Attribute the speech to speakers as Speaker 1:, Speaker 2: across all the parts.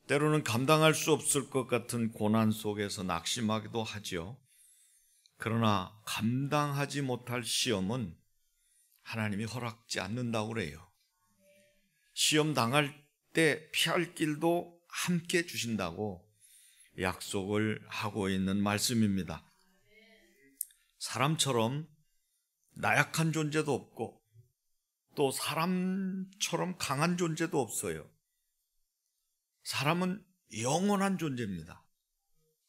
Speaker 1: 때로는 감당할 수 없을 것 같은 고난 속에서 낙심하기도 하지요. 그러나 감당하지 못할 시험은 하나님이 허락지 않는다고 그래요. 시험 당할 때 피할 길도 함께 주신다고 약속을 하고 있는 말씀입니다. 사람처럼 나약한 존재도 없고 또 사람처럼 강한 존재도 없어요. 사람은 영원한 존재입니다.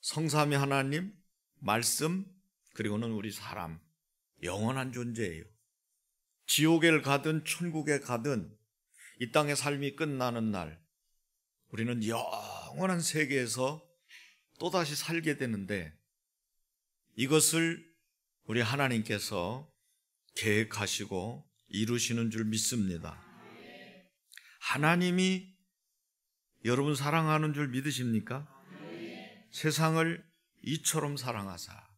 Speaker 1: 성삼위 하나님, 말씀, 그리고는 우리 사람, 영원한 존재예요. 지옥에 가든 천국에 가든 이 땅의 삶이 끝나는 날 우리는 영원한 세계에서 또다시 살게 되는데, 이것을 우리 하나님께서 계획하시고 이루시는 줄 믿습니다. 하나님이 여러분 사랑하는 줄 믿으십니까? 세상을 이처럼 사랑하사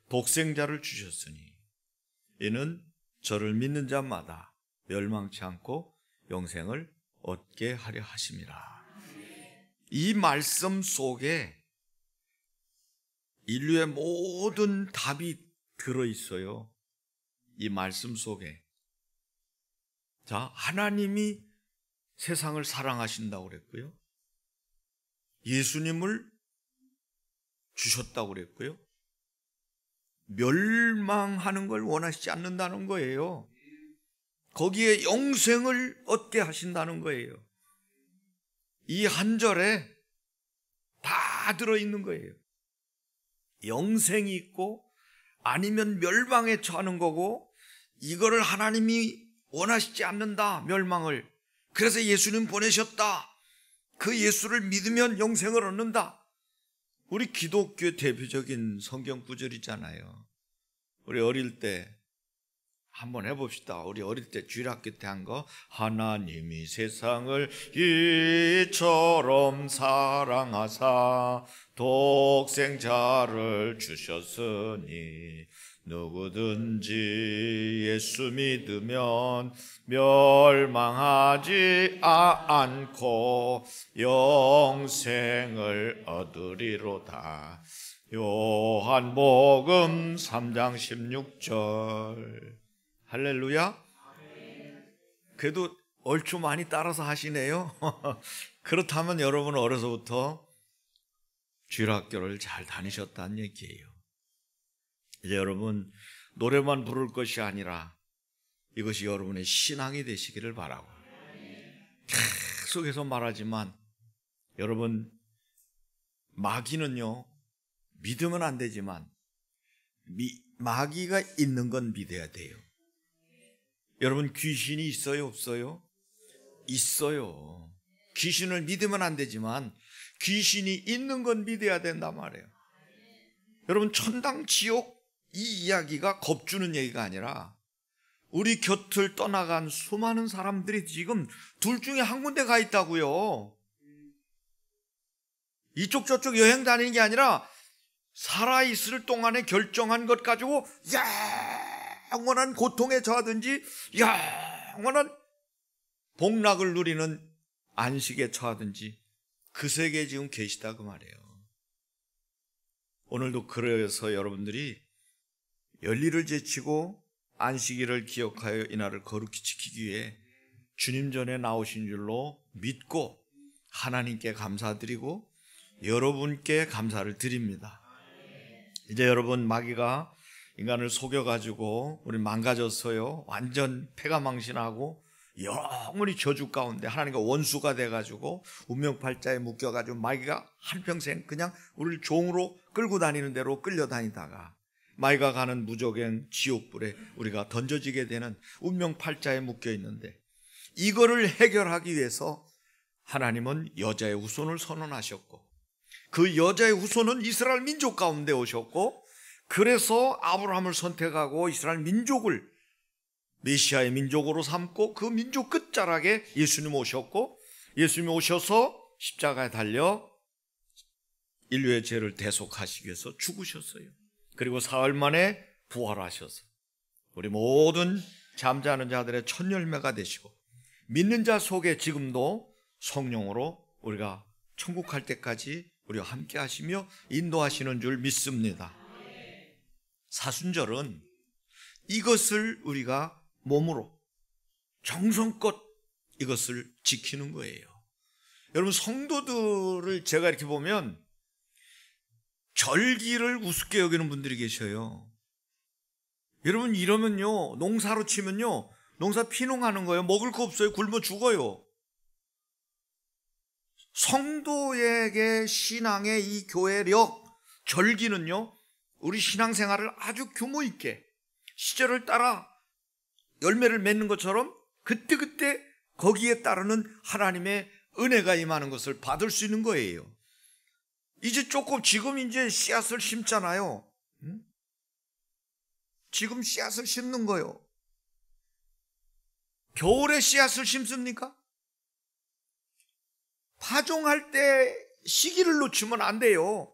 Speaker 1: 독생자를 주셨으니 이는 저를 믿는 자마다 멸망치 않고 영생을 얻게 하려 하심이라. 이 말씀 속에 인류의 모든 답이 들어있어요. 이 말씀 속에. 자, 하나님이 세상을 사랑하신다고 그랬고요. 예수님을 주셨다고 그랬고요. 멸망하는 걸 원하시지 않는다는 거예요. 거기에 영생을 얻게 하신다는 거예요. 이 한 절에 다 들어있는 거예요. 영생이 있고 아니면 멸망에 처하는 거고, 이거를 하나님이 원하시지 않는다, 멸망을. 그래서 예수님 보내셨다. 그 예수를 믿으면 영생을 얻는다. 우리 기독교의 대표적인 성경 구절이잖아요. 우리 어릴 때 한번 해봅시다. 우리 어릴 때 주일학교 때 한 거, 하나님이 세상을 이처럼 사랑하사 독생자를 주셨으니 누구든지 예수 믿으면 멸망하지 않고 영생을 얻으리로다. 요한복음 3장 16절. 할렐루야. 그래도 얼추 많이 따라서 하시네요. 그렇다면 여러분은 어려서부터 주일학교를 잘 다니셨다는 얘기예요. 이제 여러분 노래만 부를 것이 아니라 이것이 여러분의 신앙이 되시기를 바라고, 계속해서 말하지만 여러분, 마귀는요 믿으면 안 되지만 마귀가 있는 건 믿어야 돼요. 여러분, 귀신이 있어요, 없어요? 있어요. 귀신을 믿으면 안 되지만 귀신이 있는 건 믿어야 된단 말이에요. 여러분, 천당 지옥 이 이야기가 겁주는 얘기가 아니라 우리 곁을 떠나간 수많은 사람들이 지금 둘 중에 한 군데 가 있다고요. 이쪽 저쪽 여행 다니는 게 아니라 살아있을 동안에 결정한 것 가지고 영원한 고통에 처하든지 영원한 복락을 누리는 안식에 처하든지 그 세계에 지금 계시다 그 말이에요. 오늘도 그래서 여러분들이 열리를 제치고 안식일을 기억하여 이날을 거룩히 지키기 위해 주님 전에 나오신 줄로 믿고 하나님께 감사드리고 여러분께 감사를 드립니다. 이제 여러분, 마귀가 인간을 속여가지고 우리 망가졌어요. 완전 패가망신하고 영원히 저주 가운데 하나님과 원수가 돼가지고 운명팔자에 묶여가지고 마귀가 한평생 그냥 우리를 종으로 끌고 다니는 대로 끌려다니다가 마귀가 가는 무조갱 지옥불에 우리가 던져지게 되는 운명팔자에 묶여있는데, 이거를 해결하기 위해서 하나님은 여자의 후손을 선언하셨고, 그 여자의 후손은 이스라엘 민족 가운데 오셨고, 그래서 아브라함을 선택하고 이스라엘 민족을 메시아의 민족으로 삼고 그 민족 끝자락에 예수님 오셨고, 예수님이 오셔서 십자가에 달려 인류의 죄를 대속하시기 위해서 죽으셨어요. 그리고 사흘 만에 부활하셔서 우리 모든 잠자는 자들의 첫 열매가 되시고, 믿는 자 속에 지금도 성령으로 우리가 천국 갈 때까지 우리와 함께 하시며 인도하시는 줄 믿습니다. 사순절은 이것을 우리가 몸으로 정성껏 이것을 지키는 거예요. 여러분, 성도들을 제가 이렇게 보면 절기를 우습게 여기는 분들이 계셔요. 여러분, 이러면요, 농사로 치면요, 농사 피농하는 거예요. 먹을 거 없어요. 굶어 죽어요. 성도에게 신앙의 이 교회력, 절기는요, 우리 신앙생활을 아주 규모 있게 시절을 따라 열매를 맺는 것처럼 그때그때 거기에 따르는 하나님의 은혜가 임하는 것을 받을 수 있는 거예요. 이제 지금 이제 씨앗을 심잖아요. 지금 씨앗을 심는 거예요. 겨울에 씨앗을 심습니까? 파종할 때 시기를 놓치면 안 돼요.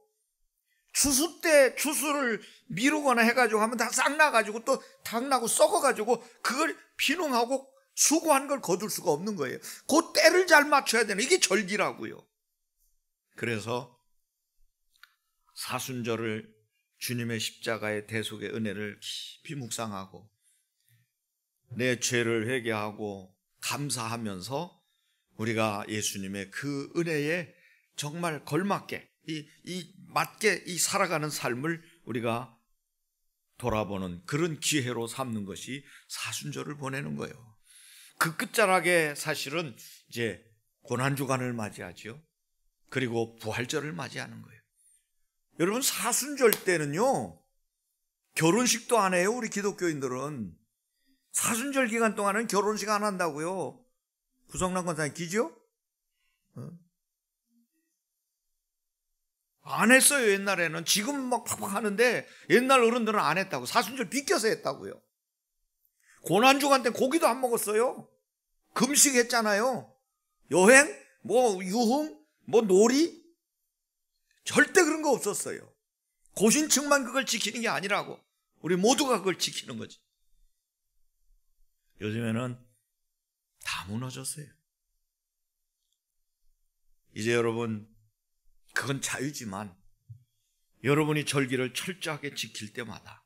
Speaker 1: 추수 때 추수를 미루거나 해가지고 하면 다 싹 나가지고 또 닭 나고 썩어가지고 그걸 피농하고 수고한 걸 거둘 수가 없는 거예요. 그 때를 잘 맞춰야 되는 이게 절기라고요. 그래서 사순절을 주님의 십자가의 대속의 은혜를 깊이 묵상하고 내 죄를 회개하고 감사하면서 우리가 예수님의 그 은혜에 정말 걸맞게 맞게 살아가는 삶을 우리가 돌아보는 그런 기회로 삼는 것이 사순절을 보내는 거예요. 그 끝자락에 사실은 이제 고난주간을 맞이하죠. 그리고 부활절을 맞이하는 거예요. 여러분, 사순절 때는요, 결혼식도 안 해요. 우리 기독교인들은 사순절 기간 동안은 결혼식 안 한다고요. 구성란 권사님 기죠? 안 했어요. 옛날에는. 지금 막 팍팍 하는데 옛날 어른들은 안 했다고. 사순절 비껴서 했다고요. 고난주간 때 고기도 안 먹었어요. 금식했잖아요. 여행, 유흥, 놀이, 절대 그런 거 없었어요. 고신층만 그걸 지키는 게 아니라고. 우리 모두가 그걸 지키는 거지. 요즘에는 다 무너졌어요. 이제 여러분, 그건 자유지만 여러분이 절기를 철저하게 지킬 때마다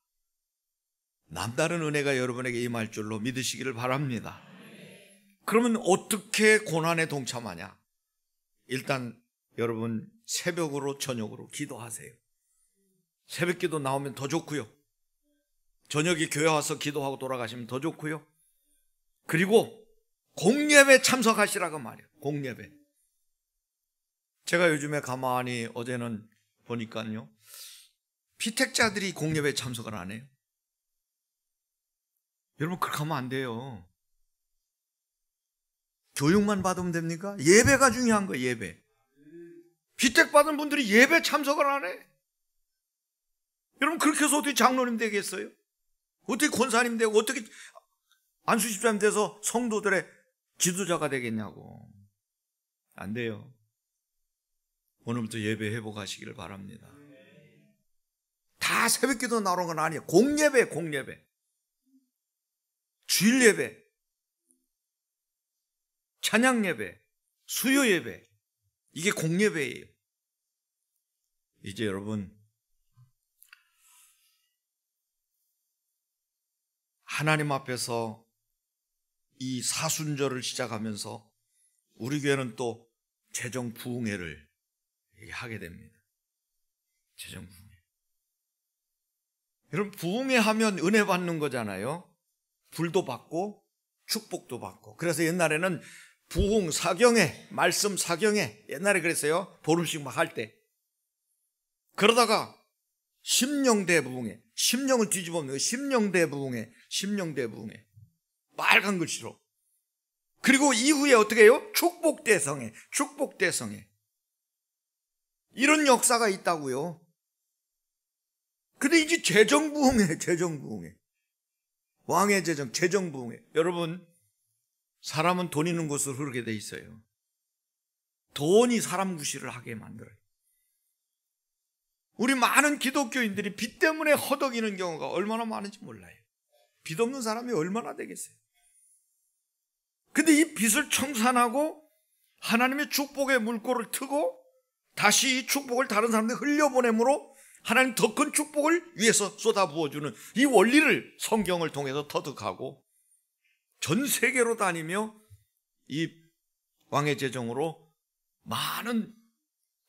Speaker 1: 남다른 은혜가 여러분에게 임할 줄로 믿으시기를 바랍니다. 그러면 어떻게 고난에 동참하냐? 일단 여러분, 새벽으로 저녁으로 기도하세요. 새벽 기도 나오면 더 좋고요. 저녁에 교회 와서 기도하고 돌아가시면 더 좋고요. 그리고 공예배 참석하시라고 말이에요. 공예배. 제가 요즘에 가만히 어제는 보니까요, 피택자들이 공예배 참석을 안 해요. 여러분, 그렇게 하면 안 돼요. 교육만 받으면 됩니까? 예배가 중요한 거예요. 예배. 피택받은 분들이 예배 참석을 안 해. 여러분, 그렇게 해서 어떻게 장로님 되겠어요? 어떻게 권사님 되고 어떻게 안수집사님 돼서 성도들의 지도자가 되겠냐고. 안 돼요. 오늘부터 예배 회복하시기를 바랍니다. 다 새벽기도 나오는 건 아니에요. 공예배, 공예배, 주일예배, 찬양예배, 수요예배, 이게 공예배예요. 이제 여러분, 하나님 앞에서 이 사순절을 시작하면서 우리 교회는 또 재정 부흥회를 하게 됩니다. 재정 부흥회. 여러분, 부흥회 하면 은혜 받는 거잖아요. 불도 받고 축복도 받고. 그래서 옛날에는 부흥 사경회, 말씀 사경회, 옛날에 그랬어요. 보름씩 막 할 때. 그러다가 심령대부흥회, 심령을 뒤집어 엎는 심령대부흥회, 심령대부흥회, 빨간 글씨로. 그리고 이후에 어떻게 해요? 축복대성회, 축복대성회. 이런 역사가 있다고요. 근데 이제 재정부흥회, 재정부흥회, 왕의 재정, 재정부흥회. 여러분, 사람은 돈 있는 곳으로 흐르게 돼 있어요. 돈이 사람 구실을 하게 만들어요. 우리 많은 기독교인들이 빚 때문에 허덕이는 경우가 얼마나 많은지 몰라요. 빚 없는 사람이 얼마나 되겠어요. 근데 이 빚을 청산하고 하나님의 축복의 물꼬를 트고 다시 이 축복을 다른 사람들에 흘려보내므로 하나님 더 큰 축복을 위해서 쏟아부어주는 이 원리를 성경을 통해서 터득하고 전 세계로 다니며 이 왕의 재정으로 많은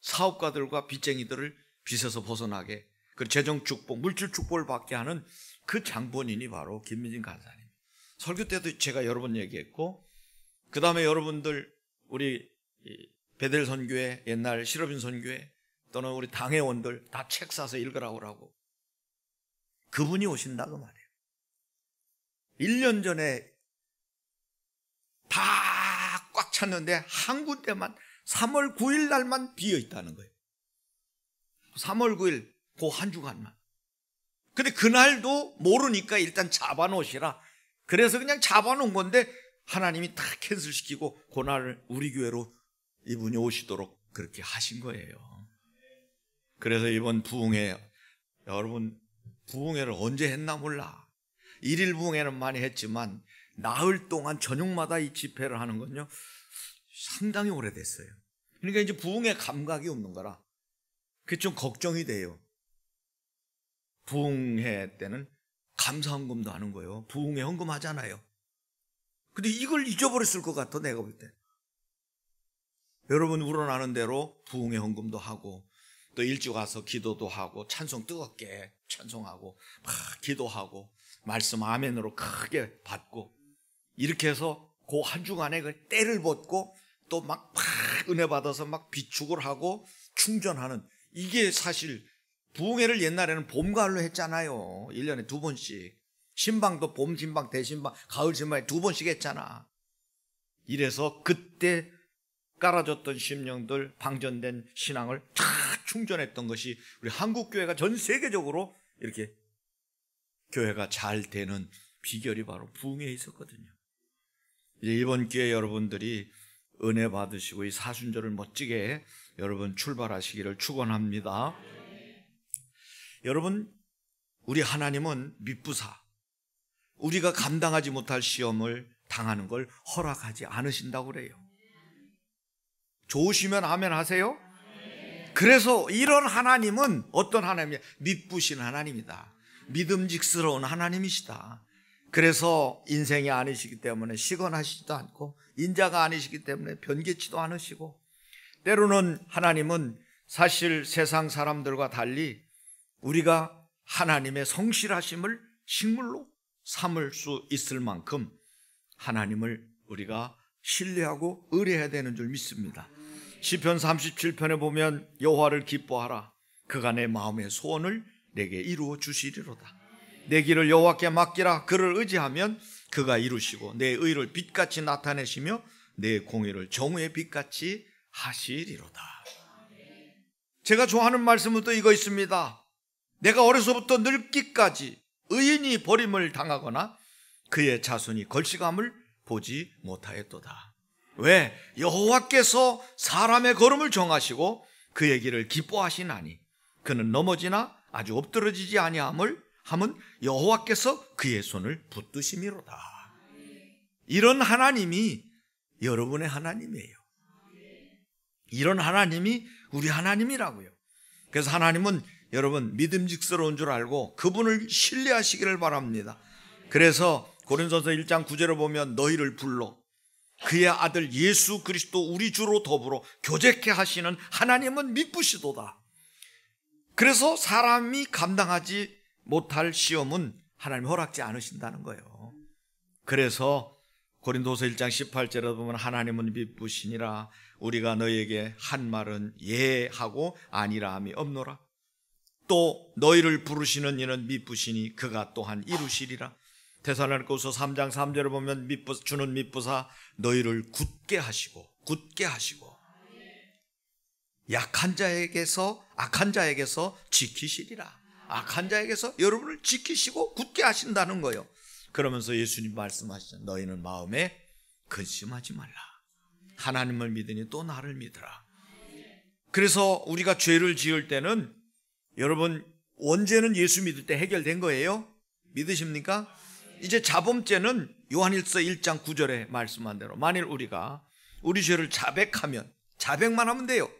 Speaker 1: 사업가들과 빚쟁이들을 빚에서 벗어나게, 그 재정 축복, 물질 축복을 받게 하는 그 장본인이 바로 김민진 간사님. 설교 때도 제가 여러 번 얘기했고, 그 다음에 여러분들 우리 베델 선교회, 옛날 실업인 선교회 또는 우리 당회원들 다 책 사서 읽으라고 하고, 그분이 오신다고 말이에요. 1년 전에 다 꽉 찼는데 한 군데만 3월 9일 날만 비어 있다는 거예요. 3월 9일 그 한 주간만. 근데 그날도 모르니까 일단 잡아놓으시라. 그래서 그냥 잡아놓은 건데 하나님이 다 캔슬시키고 그날을 우리 교회로 이분이 오시도록 그렇게 하신 거예요. 그래서 이번 부흥회, 여러분 부흥회를 언제 했나 몰라. 1일 부흥회는 많이 했지만 나흘 동안 저녁마다 이 집회를 하는 건요 상당히 오래됐어요. 그러니까 이제 부흥회 감각이 없는 거라 그게 좀 걱정이 돼요. 부흥회 때는 감사헌금도 하는 거예요. 부흥회 헌금 하잖아요. 근데 이걸 잊어버렸을 것 같아, 내가 볼 때. 여러분 우러나는 대로 부흥회 헌금도 하고 또 일찍 와서 기도도 하고 찬송 뜨겁게 찬송하고 막 기도하고 말씀 아멘으로 크게 받고 이렇게 해서 그 한 주간에 그 때를 벗고 또 막 은혜 받아서 막 비축을 하고 충전하는, 이게 사실 부흥회를 옛날에는 봄 가을로 했잖아요. 1년에 2번씩. 신방도 봄 신방, 대신방, 가을 신방에 2번씩 했잖아. 이래서 그때 깔아줬던 심령들, 방전된 신앙을 다 충전했던 것이 우리 한국교회가 전 세계적으로 이렇게 교회가 잘 되는 비결이 바로 부흥회에 있었거든요. 이제 이번 기회에 여러분들이 은혜 받으시고 이 사순절을 멋지게 여러분 출발하시기를 축원합니다. 여러분, 우리 하나님은 미쁘사 우리가 감당하지 못할 시험을 당하는 걸 허락하지 않으신다고 그래요. 좋으시면 아멘 하세요. 그래서 이런 하나님은 어떤 하나님이냐? 미쁘신 하나님이다. 믿음직스러운 하나님이시다. 그래서 인생이 아니시기 때문에 시건하시지도 않고 인자가 아니시기 때문에 변개치도 않으시고, 때로는 하나님은 사실 세상 사람들과 달리 우리가 하나님의 성실하심을 식물로 삼을 수 있을 만큼 하나님을 우리가 신뢰하고 의뢰해야 되는 줄 믿습니다. 시편 37편에 보면 여호와를 기뻐하라, 그가 내 마음의 소원을 내게 이루어 주시리로다. 내 길을 여호와께 맡기라, 그를 의지하면 그가 이루시고 내 의를 빛같이 나타내시며 내 공의를 정오의 빛같이 하시리로다. 제가 좋아하는 말씀은 또 이거 있습니다. 내가 어려서부터 늙기까지 의인이 버림을 당하거나 그의 자손이 걸시감을 보지 못하였도다. 왜? 여호와께서 사람의 걸음을 정하시고 그의 길을 기뻐하시나니 그는 넘어지나 아주 엎드러지지 아니함을 함은 여호와께서 그의 손을 붙드심이로다. 이런 하나님이 여러분의 하나님이에요. 이런 하나님이 우리 하나님이라고요. 그래서 하나님은 여러분 믿음직스러운 줄 알고 그분을 신뢰하시기를 바랍니다. 그래서 고린도서 1장 9절을 보면 너희를 불러 그의 아들 예수 그리스도 우리 주로 더불어 교제케 하시는 하나님은 미쁘시도다. 그래서 사람이 감당하지 못할 시험은 하나님 허락지 않으신다는 거예요. 그래서 고린도서 1장 18절에 보면 하나님은 미쁘시니라, 우리가 너희에게 한 말은 예 하고 아니라 함이 없노라. 또 너희를 부르시는 이는 미쁘시니 그가 또한 이루시리라. 데살로니가후서 3장 3절을 보면 주는 미쁘사 너희를 굳게 하시고 약한 자에게서 악한 자에게서 지키시리라. 악한 자에게서 여러분을 지키시고 굳게 하신다는 거예요. 그러면서 예수님 말씀하시죠. 너희는 마음에 근심하지 말라. 하나님을 믿으니 또 나를 믿으라. 그래서 우리가 죄를 지을 때는 여러분 원죄는 예수 믿을 때 해결된 거예요. 믿으십니까? 이제 자범죄는 요한일서 1장 9절에 말씀한 대로 만일 우리가 우리 죄를 자백하면, 자백만 하면 돼요.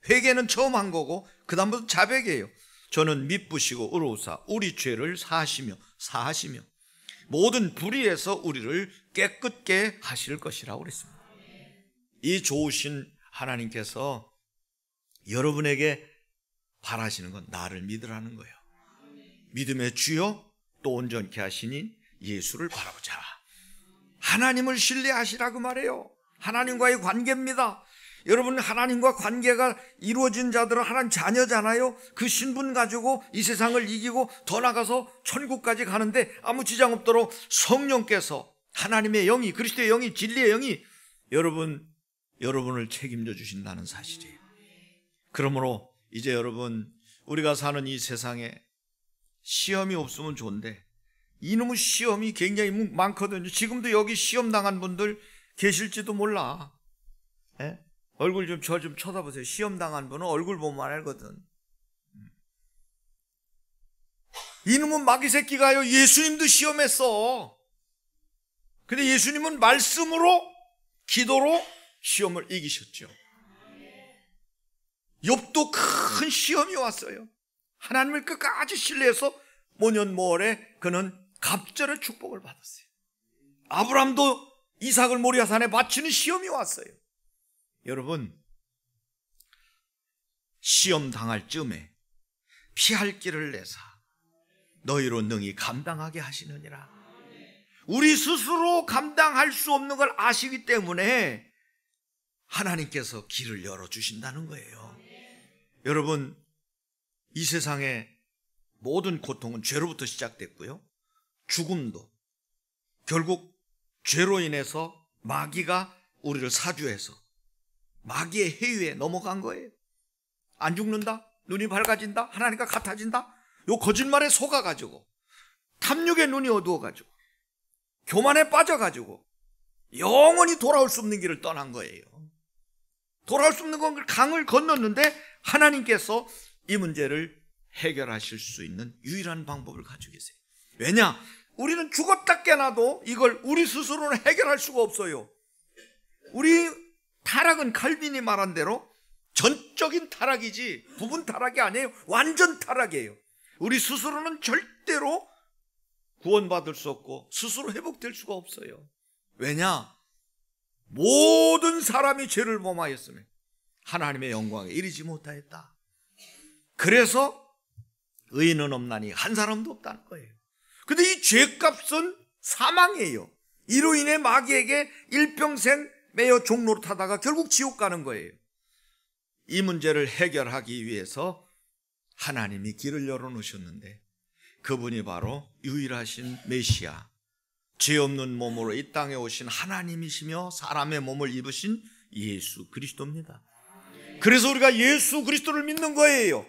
Speaker 1: 회개는 처음 한 거고 그 다음부터 자백이에요. 저는 미쁘시고 의로우사 우리 죄를 사하시며 모든 불의에서 우리를 깨끗게 하실 것이라고 그랬습니다. 이 좋으신 하나님께서 여러분에게 바라시는 건 나를 믿으라는 거예요. 믿음의 주요 또 온전케 하시니 예수를 바라보자. 하나님을 신뢰하시라고 말해요. 하나님과의 관계입니다. 여러분, 하나님과 관계가 이루어진 자들은 하나님 자녀잖아요. 그 신분 가지고 이 세상을 이기고 더 나가서 천국까지 가는데 아무 지장 없도록 성령께서, 하나님의 영이, 그리스도의 영이, 진리의 영이 여러분을 책임져 주신다는 사실이에요. 그러므로 이제 여러분, 우리가 사는 이 세상에 시험이 없으면 좋은데 이놈의 시험이 굉장히 많거든요. 지금도 여기 시험 당한 분들 계실지도 몰라. 예? 얼굴 좀 저 좀 쳐다보세요. 시험 당한 분은 얼굴 보면 알거든. 이놈은 마귀 새끼가요, 예수님도 시험했어. 근데 예수님은 말씀으로, 기도로 시험을 이기셨죠. 욥도 큰 시험이 왔어요. 하나님을 끝까지 신뢰해서 모년모월에 그는 갑절의 축복을 받았어요. 아브라함도 이삭을 모리아산에 바치는 시험이 왔어요. 여러분, 시험 당할 쯤에 피할 길을 내사 너희로 능히 감당하게 하시느니라. 우리 스스로 감당할 수 없는 걸 아시기 때문에 하나님께서 길을 열어주신다는 거예요. 여러분, 이 세상의 모든 고통은 죄로부터 시작됐고요, 죽음도 결국 죄로 인해서 마귀가 우리를 사주해서 마귀의 해유에 넘어간 거예요. 안 죽는다? 눈이 밝아진다? 하나님과 같아진다? 요 거짓말에 속아가지고, 탐욕의 눈이 어두워가지고, 교만에 빠져가지고 영원히 돌아올 수 없는 길을 떠난 거예요. 돌아올 수 없는 건 강을 건넜는데 하나님께서 이 문제를 해결하실 수 있는 유일한 방법을 가지고 계세요. 왜냐? 우리는 죽었다 깨나도 이걸 우리 스스로는 해결할 수가 없어요. 우리 타락은 칼빈이 말한 대로 전적인 타락이지 부분 타락이 아니에요. 완전 타락이에요. 우리 스스로는 절대로 구원받을 수 없고 스스로 회복될 수가 없어요. 왜냐? 모든 사람이 죄를 범하였으며 하나님의 영광에 이르지 못하였다. 그래서 의인은 없나니 한 사람도 없다는 거예요. 근데 이 죄값은 사망이에요. 이로 인해 마귀에게 일평생 매여 종로로 타다가 결국 지옥 가는 거예요. 이 문제를 해결하기 위해서 하나님이 길을 열어놓으셨는데 그분이 바로 유일하신 메시아, 죄 없는 몸으로 이 땅에 오신 하나님이시며 사람의 몸을 입으신 예수 그리스도입니다. 그래서 우리가 예수 그리스도를 믿는 거예요.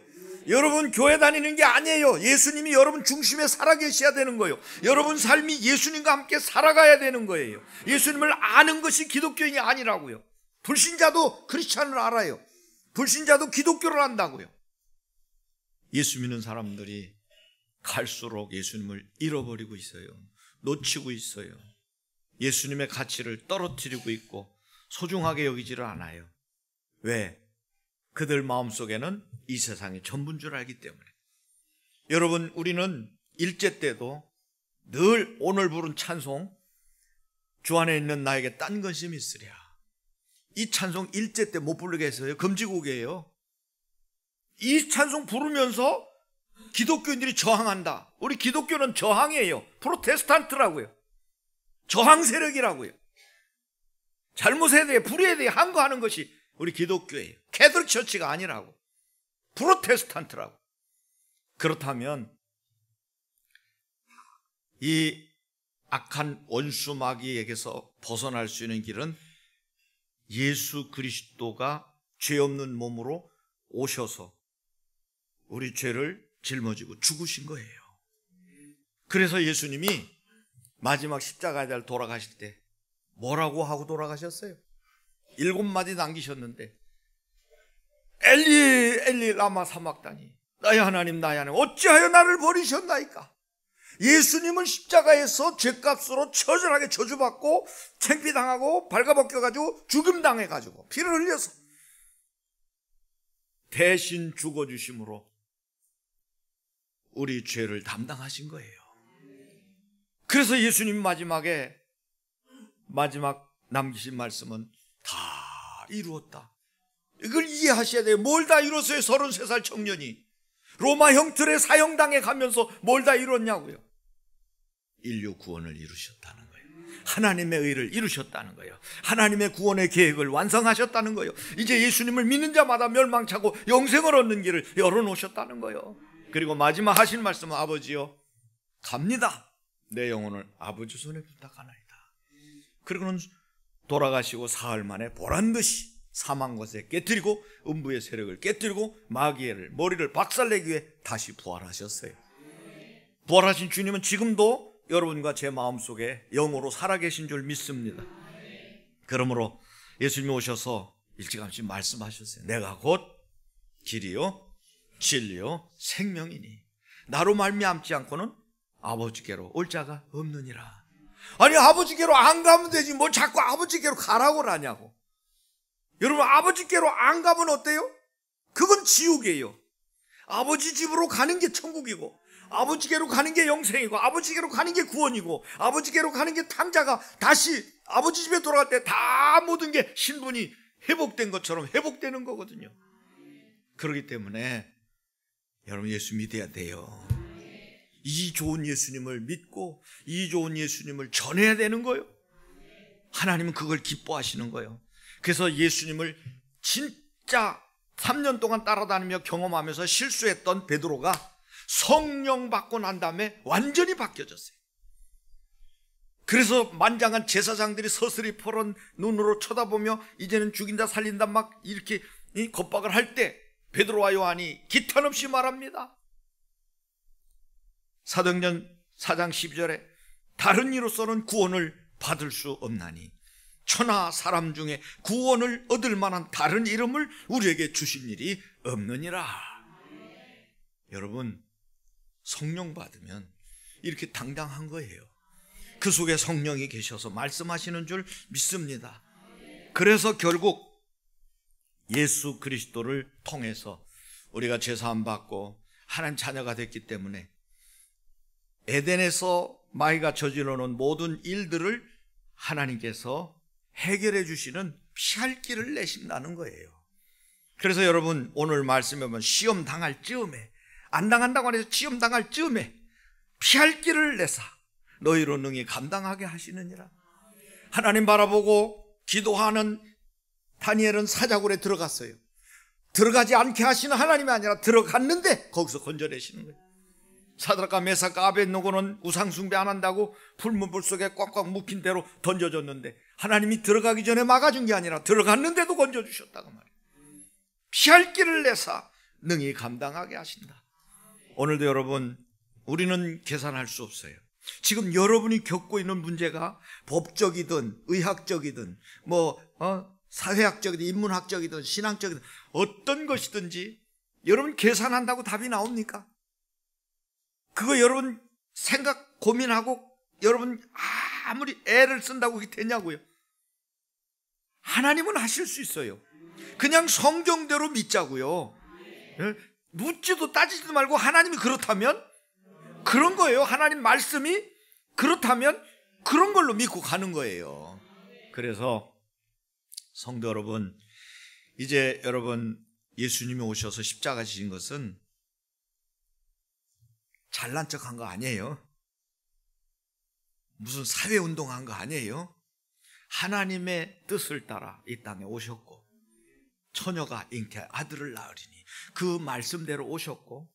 Speaker 1: 여러분, 교회 다니는 게 아니에요. 예수님이 여러분 중심에 살아계셔야 되는 거예요. 여러분 삶이 예수님과 함께 살아가야 되는 거예요. 예수님을 아는 것이 기독교인이 아니라고요. 불신자도 크리스찬을 알아요. 불신자도 기독교를 안다고요. 예수 믿는 사람들이 갈수록 예수님을 잃어버리고 있어요. 놓치고 있어요. 예수님의 가치를 떨어뜨리고 있고 소중하게 여기지를 않아요. 왜? 그들 마음속에는 이 세상이 전부인 줄 알기 때문에. 여러분, 우리는 일제 때도 늘 오늘 부른 찬송, 주 안에 있는 나에게 딴 것이 있으랴, 이 찬송 일제 때 못 부르게 했어요. 금지곡이에요. 이 찬송 부르면서 기독교인들이 저항한다. 우리 기독교는 저항이에요. 프로테스탄트라고요. 저항 세력이라고요. 잘못에 대해, 불의에 대해 항거하는 것이 우리 기독교예요. 캐톨릭 처치가 아니라고. 프로테스탄트라고. 그렇다면 이 악한 원수 마귀에게서 벗어날 수 있는 길은 예수 그리스도가 죄 없는 몸으로 오셔서 우리 죄를 짊어지고 죽으신 거예요. 그래서 예수님이 마지막 십자가에 달 돌아가실 때 뭐라고 하고 돌아가셨어요? 7마디 남기셨는데, 엘리 엘리 라마 사막다니, 나의 하나님 나의 하나님 어찌하여 나를 버리셨나이까. 예수님은 십자가에서 죄값으로 처절하게 저주받고 창피당하고 발가벗겨가지고 죽임당해가지고 피를 흘려서 대신 죽어주심으로 우리 죄를 담당하신 거예요. 그래서 예수님 마지막 남기신 말씀은 다 이루었다. 이걸 이해하셔야 돼요. 뭘 다 이뤘어요? 33살 청년이 로마 형틀에 사형당해 가면서 뭘 다 이뤘냐고요. 인류 구원을 이루셨다는 거예요. 하나님의 의를 이루셨다는 거예요. 하나님의 구원의 계획을 완성하셨다는 거예요. 이제 예수님을 믿는 자마다 멸망차고 영생을 얻는 길을 열어놓으셨다는 거예요. 그리고 마지막 하신 말씀은 아버지여 갑니다. 내 영혼을 아버지 손에 부탁하나이다. 그리고는 돌아가시고 사흘 만에 보란듯이 사망 것에 깨뜨리고 음부의 세력을 깨뜨리고 마귀의 머리를 박살내기 위해 다시 부활하셨어요. 부활하신 주님은 지금도 여러분과 제 마음속에 영으로 살아계신 줄 믿습니다. 그러므로 예수님이 오셔서 일찌감치 말씀하셨어요. 내가 곧 길이요 진리요 생명이니 나로 말미암지 않고는 아버지께로 올 자가 없느니라. 아니 아버지께로 안 가면 되지 뭐 자꾸 아버지께로 가라고 하냐고. 여러분 아버지께로 안 가면 어때요? 그건 지옥이에요. 아버지 집으로 가는 게 천국이고 아버지께로 가는 게 영생이고 아버지께로 가는 게 구원이고 아버지께로 가는 게 탕자가 다시 아버지 집에 돌아갈 때 다 모든 게 신분이 회복된 것처럼 회복되는 거거든요. 그렇기 때문에 여러분 예수 믿어야 돼요. 이 좋은 예수님을 믿고 이 좋은 예수님을 전해야 되는 거예요. 하나님은 그걸 기뻐하시는 거예요. 그래서 예수님을 진짜 3년 동안 따라다니며 경험하면서 실수했던 베드로가 성령 받고 난 다음에 완전히 바뀌어졌어요. 그래서 만장한 제사장들이 서슬이 퍼런 눈으로 쳐다보며 이제는 죽인다 살린다 막 이렇게 겁박을 할 때 베드로와 요한이 기탄 없이 말합니다. 사도행전 4장 12절에 다른 이로서는 구원을 받을 수 없나니 천하 사람 중에 구원을 얻을 만한 다른 이름을 우리에게 주신 일이 없느니라. 여러분 성령 받으면 이렇게 당당한 거예요. 그 속에 성령이 계셔서 말씀하시는 줄 믿습니다. 그래서 결국 예수 그리스도를 통해서 우리가 죄사함 받고 하나님 자녀가 됐기 때문에 에덴에서 마귀가 저질러 놓은 모든 일들을 하나님께서 해결해 주시는 피할 길을 내신다는 거예요. 그래서 여러분 오늘 말씀에 보면 시험 당할 즈음에 안 당한다고 해서 시험 당할 즈음에 피할 길을 내사 너희로 능히 감당하게 하시느니라. 하나님 바라보고 기도하는 다니엘은 사자굴에 들어갔어요. 들어가지 않게 하시는 하나님이 아니라 들어갔는데 거기서 건져내시는 거예요. 사드락과 메삭과 아벳노고는 우상 숭배 안 한다고 불문불 속에 꽉꽉 묵힌 대로 던져줬는데 하나님이 들어가기 전에 막아준 게 아니라 들어갔는데도 건져주셨다고 말이에요. 피할 길을 내사 능히 감당하게 하신다. 오늘도 여러분 우리는 계산할 수 없어요. 지금 여러분이 겪고 있는 문제가 법적이든 의학적이든 사회학적이든 인문학적이든 신앙적이든 어떤 것이든지 여러분 계산한다고 답이 나옵니까? 그거 여러분 생각 고민하고 여러분 아무리 애를 쓴다고 그게 되냐고요. 하나님은 하실 수 있어요. 그냥 성경대로 믿자고요. 묻지도 따지지도 말고 하나님이 그렇다면 그런 거예요. 하나님 말씀이 그렇다면 그런 걸로 믿고 가는 거예요. 그래서 성도 여러분, 이제 여러분 예수님이 오셔서 십자가 지신 것은 잘난 척한 거 아니에요. 무슨 사회운동한 거 아니에요. 하나님의 뜻을 따라 이 땅에 오셨고 처녀가 잉태 아들을 낳으리니 그 말씀대로 오셨고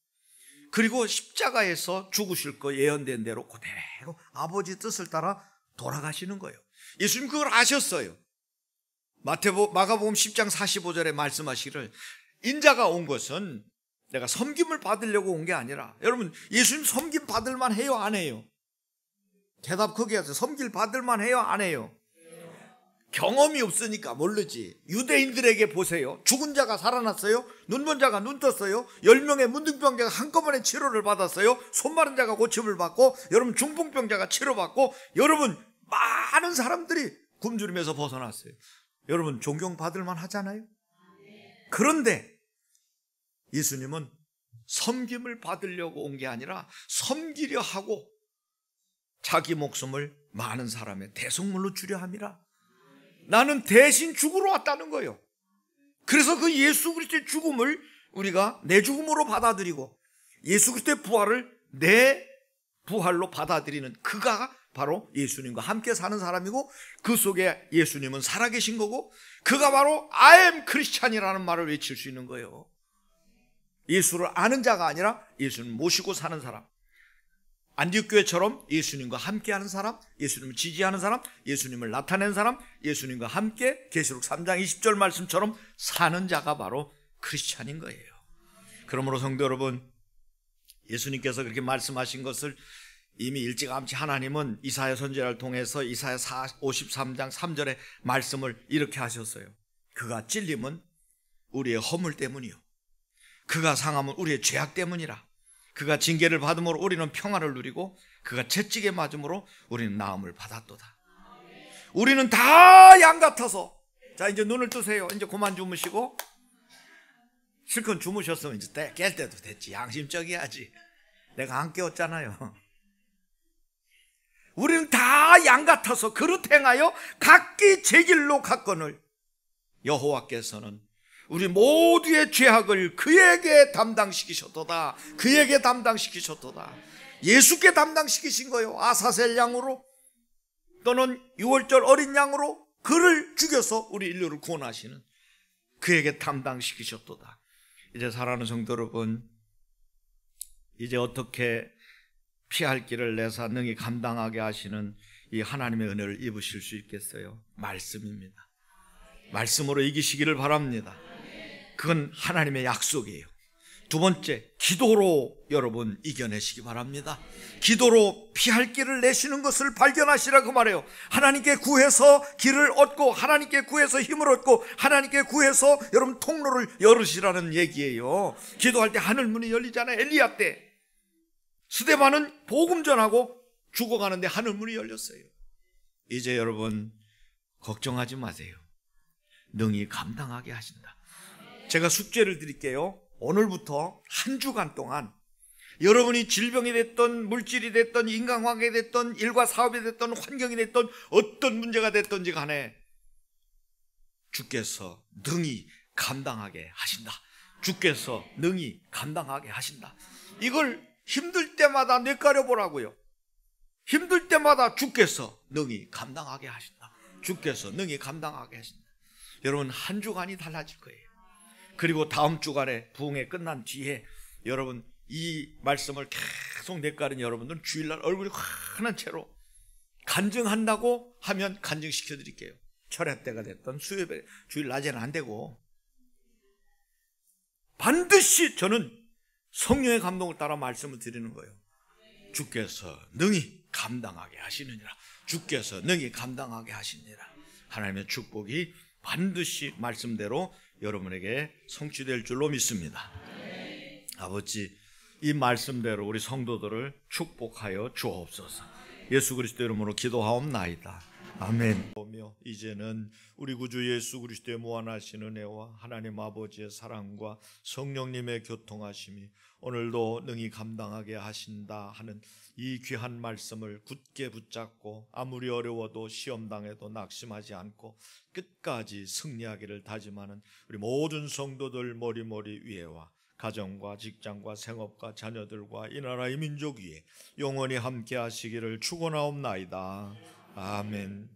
Speaker 1: 그리고 십자가에서 죽으실 거 예언된 대로 그대로 아버지 뜻을 따라 돌아가시는 거예요. 예수님 그걸 아셨어요. 마가복음 10장 45절에 말씀하시기를 인자가 온 것은 내가 섬김을 받으려고 온 게 아니라 여러분 예수님 섬김 받을만 해요 안 해요? 대답 크게 하세요. 섬길 받을만 해요 안 해요? 경험이 없으니까 모르지. 유대인들에게 보세요. 죽은 자가 살아났어요. 눈먼 자가 눈 떴어요. 10명의 문둥병자가 한꺼번에 치료를 받았어요. 손 마른 자가 고침을 받고 여러분 중풍병자가 치료받고 여러분 많은 사람들이 굶주림에서 벗어났어요. 여러분 존경받을 만 하잖아요. 그런데 예수님은 섬김을 받으려고 온 게 아니라 섬기려 하고 자기 목숨을 많은 사람의 대속물로 주려 함이라. 나는 대신 죽으러 왔다는 거예요. 그래서 그 예수 그리스도의 죽음을 우리가 내 죽음으로 받아들이고 예수 그리스도의 부활을 내 부활로 받아들이는 그가 바로 예수님과 함께 사는 사람이고, 그 속에 예수님은 살아계신 거고, 그가 바로 I am Christian이라는 말을 외칠 수 있는 거예요. 예수를 아는 자가 아니라 예수님 모시고 사는 사람, 안디옥 교회처럼 예수님과 함께하는 사람, 예수님을 지지하는 사람, 예수님을 나타낸 사람, 예수님과 함께 계시록 3장 20절 말씀처럼 사는 자가 바로 크리스찬인 거예요. 그러므로 성도 여러분, 예수님께서 그렇게 말씀하신 것을 이미 일찌감치 하나님은 이사야 선지자를 통해서 이사야 53장 3절의 말씀을 이렇게 하셨어요. 그가 찔림은 우리의 허물 때문이요, 그가 상함은 우리의 죄악 때문이라. 그가 징계를 받음으로 우리는 평화를 누리고 그가 채찍에 맞음으로 우리는 나음을 받았도다. 우리는 다 양 같아서, 자 이제 눈을 뜨세요. 이제 그만 주무시고, 실컷 주무셨으면 이제 깰 때도 됐지. 양심적이야지. 내가 안 깨웠잖아요. 우리는 다 양 같아서 그릇 행하여 각기 제 길로 갔거늘 여호와께서는 우리 모두의 죄악을 그에게 담당시키셨도다. 그에게 담당시키셨도다. 예수께 담당시키신 거예요. 아사셀 양으로 또는 6월절 어린 양으로 그를 죽여서 우리 인류를 구원하시는 그에게 담당시키셨도다. 이제 사랑하는 성도 여러분, 이제 어떻게 피할 길을 내사 능히 감당하게 하시는 이 하나님의 은혜를 입으실 수 있겠어요? 말씀입니다. 말씀으로 이기시기를 바랍니다. 그건 하나님의 약속이에요. 두 번째, 기도로 여러분 이겨내시기 바랍니다. 기도로 피할 길을 내시는 것을 발견하시라고 말해요. 하나님께 구해서 길을 얻고, 하나님께 구해서 힘을 얻고, 하나님께 구해서 여러분 통로를 열으시라는 얘기예요. 기도할 때 하늘 문이 열리잖아요. 엘리야 때 스데반은 복음 전하고 죽어가는데 하늘 문이 열렸어요. 이제 여러분 걱정하지 마세요. 능히 감당하게 하신다. 제가 숙제를 드릴게요. 오늘부터 한 주간 동안 여러분이 질병이 됐던, 물질이 됐던, 인간관계가 됐던, 일과 사업이 됐던, 환경이 됐던, 어떤 문제가 됐던지 간에 주께서 능히 감당하게 하신다. 주께서 능히 감당하게 하신다. 이걸 힘들 때마다 뇌가려 보라고요. 힘들 때마다 주께서 능히 감당하게 하신다. 주께서 능히 감당하게 하신다. 여러분 한 주간이 달라질 거예요. 그리고 다음 주간에 부흥회 끝난 뒤에 여러분 이 말씀을 계속 뇌가린 여러분들은 주일날 얼굴이 환한 채로 간증한다고 하면 간증시켜 드릴게요. 철야 때가 됐던 수요일에, 주일 낮에는 안 되고 반드시 저는 성령의 감동을 따라 말씀을 드리는 거예요. 주께서 능히 감당하게 하시느니라. 주께서 능히 감당하게 하시느니라. 하나님의 축복이 반드시 말씀대로 여러분에게 성취될 줄로 믿습니다. 아버지, 이 말씀대로 우리 성도들을 축복하여 주옵소서. 예수 그리스도 이름으로 기도하옵나이다. 아멘. 이제는 우리 구주 예수 그리스도의 무한하신 은혜와 하나님 아버지의 사랑과 성령님의 교통하심이 오늘도 능히 감당하게 하신다 하는 이 귀한 말씀을 굳게 붙잡고 아무리 어려워도 시험당해도 낙심하지 않고 끝까지 승리하기를 다짐하는 우리 모든 성도들 머리머리 위에와 가정과 직장과 생업과 자녀들과 이 나라의 민족 위에 영원히 함께 하시기를 축원하옵나이다. 아멘.